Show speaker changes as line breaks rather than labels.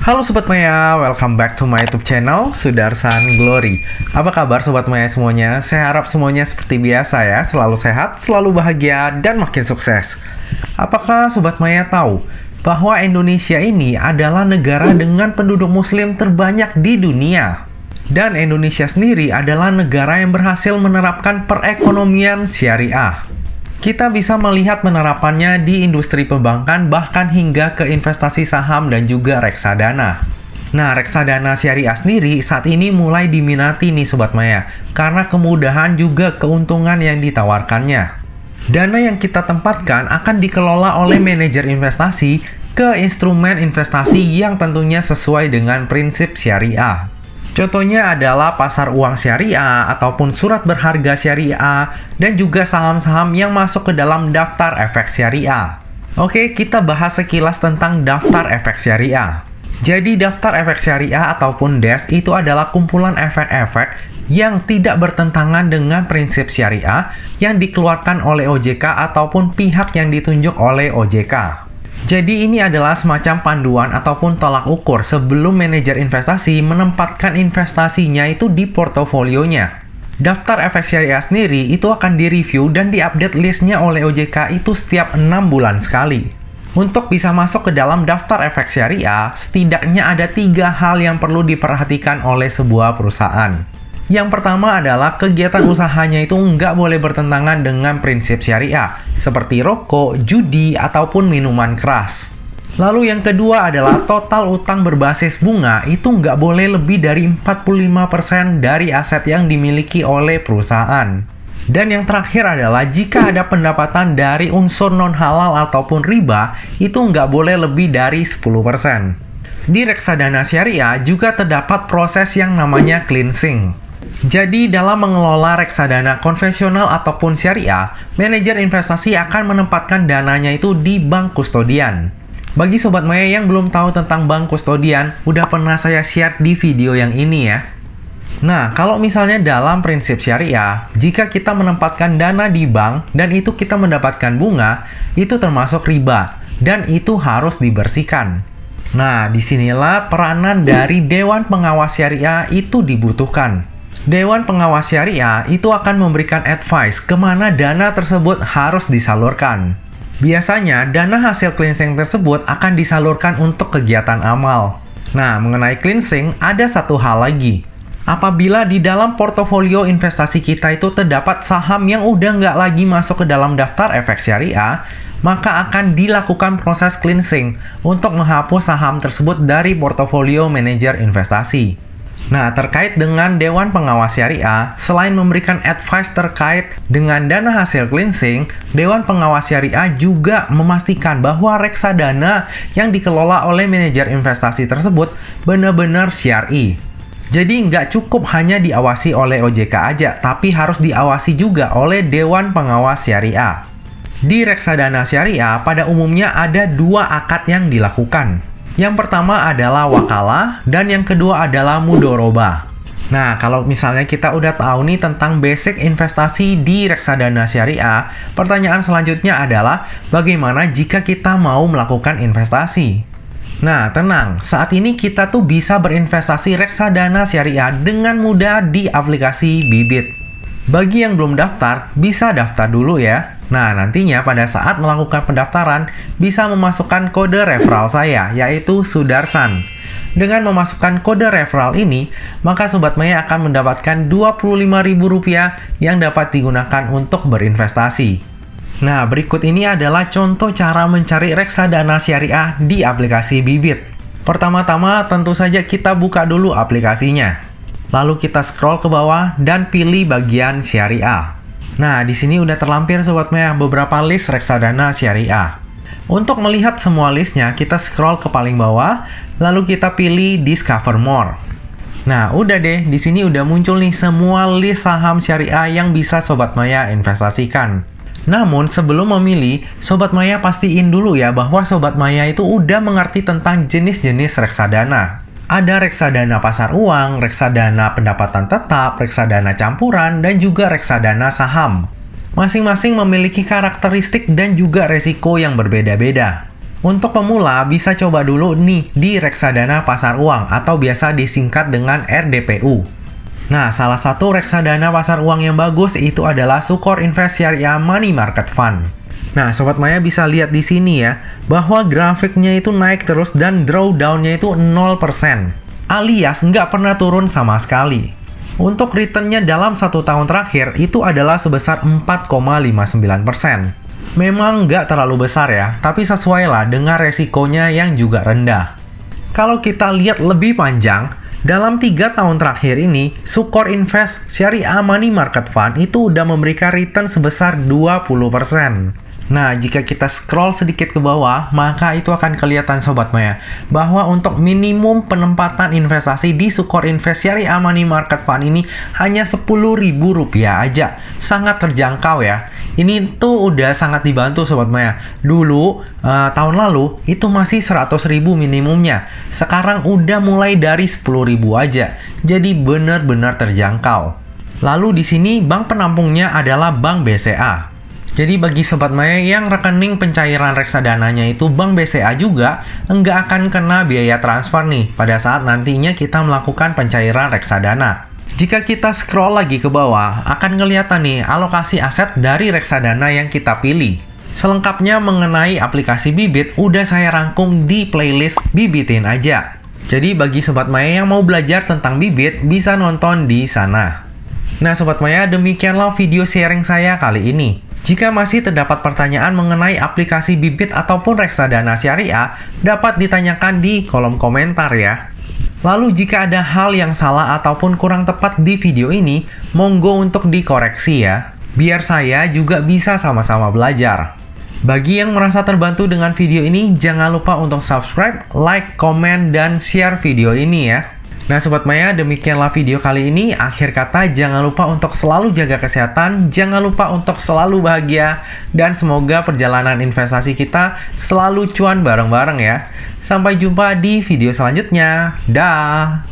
Halo Sobat Maya, welcome back to my YouTube channel, Sudarsan Glory. Apa kabar Sobat Maya semuanya? Saya harap semuanya seperti biasa ya, selalu sehat, selalu bahagia, dan makin sukses. Apakah Sobat Maya tahu bahwa Indonesia ini adalah negara dengan penduduk muslim terbanyak di dunia? Dan Indonesia sendiri adalah negara yang berhasil menerapkan perekonomian syariah. Kita bisa melihat penerapannya di industri perbankan bahkan hingga ke investasi saham dan juga reksadana. Nah, reksadana syariah sendiri saat ini mulai diminati nih Sobat Maya karena kemudahan juga keuntungan yang ditawarkannya. Dana yang kita tempatkan akan dikelola oleh manajer investasi ke instrumen investasi yang tentunya sesuai dengan prinsip syariah. Contohnya adalah pasar uang syariah ataupun surat berharga syariah dan juga saham-saham yang masuk ke dalam daftar efek syariah. Oke, kita bahas sekilas tentang daftar efek syariah. Jadi daftar efek syariah ataupun DES itu adalah kumpulan efek-efek yang tidak bertentangan dengan prinsip syariah yang dikeluarkan oleh OJK ataupun pihak yang ditunjuk oleh OJK. Jadi ini adalah semacam panduan ataupun tolak ukur sebelum manajer investasi menempatkan investasinya itu di portofolionya. Daftar efek syariah sendiri itu akan direview dan diupdate listnya oleh OJK itu setiap 6 bulan sekali. Untuk bisa masuk ke dalam daftar efek syariah, setidaknya ada 3 hal yang perlu diperhatikan oleh sebuah perusahaan. Yang pertama adalah kegiatan usahanya itu nggak boleh bertentangan dengan prinsip syariah, seperti rokok, judi, ataupun minuman keras. Lalu yang kedua adalah total utang berbasis bunga itu nggak boleh lebih dari 45% dari aset yang dimiliki oleh perusahaan. Dan yang terakhir adalah jika ada pendapatan dari unsur non-halal ataupun riba, itu nggak boleh lebih dari 10%. Di reksadana syariah juga terdapat proses yang namanya cleansing. Jadi dalam mengelola reksadana konvensional ataupun syariah, manajer investasi akan menempatkan dananya itu di bank kustodian. Bagi Sobat Maya yang belum tahu tentang bank kustodian, udah pernah saya share di video yang ini ya. Nah, kalau misalnya dalam prinsip syariah, jika kita menempatkan dana di bank dan itu kita mendapatkan bunga, itu termasuk riba dan itu harus dibersihkan. Nah, disinilah peranan dari Dewan Pengawas Syariah itu dibutuhkan. Dewan Pengawas Syariah itu akan memberikan advice kemana dana tersebut harus disalurkan. Biasanya, dana hasil cleansing tersebut akan disalurkan untuk kegiatan amal. Nah, mengenai cleansing, ada satu hal lagi. Apabila di dalam portofolio investasi kita itu terdapat saham yang udah nggak lagi masuk ke dalam daftar efek syariah, maka akan dilakukan proses cleansing untuk menghapus saham tersebut dari portofolio manajer investasi. Nah, terkait dengan Dewan Pengawas Syariah, selain memberikan advice terkait dengan dana hasil cleansing, Dewan Pengawas Syariah juga memastikan bahwa reksadana yang dikelola oleh manajer investasi tersebut benar-benar syar'i. Jadi nggak cukup hanya diawasi oleh OJK aja, tapi harus diawasi juga oleh Dewan Pengawas Syariah. Di reksadana syariah, pada umumnya ada 2 akad yang dilakukan. Yang pertama adalah wakalah, dan yang kedua adalah mudoroba. Nah, kalau misalnya kita udah tahu nih tentang basic investasi di reksadana syariah, pertanyaan selanjutnya adalah bagaimana jika kita mau melakukan investasi? Nah, tenang, saat ini kita tuh bisa berinvestasi reksadana syariah dengan mudah di aplikasi Bibit. Bagi yang belum daftar, bisa daftar dulu ya. Nah, nantinya pada saat melakukan pendaftaran, bisa memasukkan kode referral saya, yaitu Sudarsan. Dengan memasukkan kode referral ini, maka Sobat Maya akan mendapatkan Rp25.000 yang dapat digunakan untuk berinvestasi. Nah, berikut ini adalah contoh cara mencari reksadana syariah di aplikasi Bibit. Pertama-tama, tentu saja kita buka dulu aplikasinya. Lalu kita scroll ke bawah dan pilih bagian syariah. Nah, di sini udah terlampir Sobat Maya beberapa list reksadana syariah. Untuk melihat semua listnya, kita scroll ke paling bawah, lalu kita pilih Discover More. Nah, udah deh, di sini udah muncul nih semua list saham syariah yang bisa Sobat Maya investasikan. Namun, sebelum memilih, Sobat Maya pastiin dulu ya bahwa Sobat Maya itu udah mengerti tentang jenis-jenis reksadana. Ada reksadana pasar uang, reksadana pendapatan tetap, reksadana campuran, dan juga reksadana saham. Masing-masing memiliki karakteristik dan juga resiko yang berbeda-beda. Untuk pemula bisa coba dulu nih di reksadana pasar uang atau biasa disingkat dengan RDPU. Nah, salah satu reksadana pasar uang yang bagus itu adalah Sukor Invest Syariah Money Market Fund. Nah, Sobat Maya bisa lihat di sini ya, bahwa grafiknya itu naik terus dan drawdown-nya itu 0%, alias nggak pernah turun sama sekali. Untuk returnnya dalam 1 tahun terakhir itu adalah sebesar 4,59%. Memang nggak terlalu besar ya, tapi sesuai lah dengan resikonya yang juga rendah. Kalau kita lihat lebih panjang, dalam 3 tahun terakhir ini, Sukor Invest Syariah Money Market Fund itu udah memberikan return sebesar 20%. Nah, jika kita scroll sedikit ke bawah, maka itu akan kelihatan Sobat Maya, bahwa untuk minimum penempatan investasi di Sukor Invest Syariah Money Market Fund ini hanya Rp10.000 aja. Sangat terjangkau ya. Ini tuh udah sangat dibantu Sobat Maya. Dulu, tahun lalu, itu masih Rp100.000 minimumnya. Sekarang udah mulai dari Rp10.000 aja. Jadi benar-benar terjangkau. Lalu di sini bank penampungnya adalah Bank BCA. Jadi bagi Sobat Maya yang rekening pencairan reksadananya itu Bank BCA juga, nggak akan kena biaya transfer nih pada saat nantinya kita melakukan pencairan reksadana. Jika kita scroll lagi ke bawah, akan kelihatan nih alokasi aset dari reksadana yang kita pilih. Selengkapnya mengenai aplikasi Bibit udah saya rangkum di playlist Bibitin aja. Jadi bagi Sobat Maya yang mau belajar tentang Bibit, bisa nonton di sana. Nah Sobat Maya, demikianlah video sharing saya kali ini. Jika masih terdapat pertanyaan mengenai aplikasi Bibit ataupun reksadana syariah, dapat ditanyakan di kolom komentar ya. Lalu jika ada hal yang salah ataupun kurang tepat di video ini, monggo untuk dikoreksi ya, biar saya juga bisa sama-sama belajar. Bagi yang merasa terbantu dengan video ini, jangan lupa untuk subscribe, like, komen, dan share video ini ya. Nah Sobat Maya, demikianlah video kali ini. Akhir kata, jangan lupa untuk selalu jaga kesehatan, jangan lupa untuk selalu bahagia, dan semoga perjalanan investasi kita selalu cuan bareng-bareng ya. Sampai jumpa di video selanjutnya. Dah.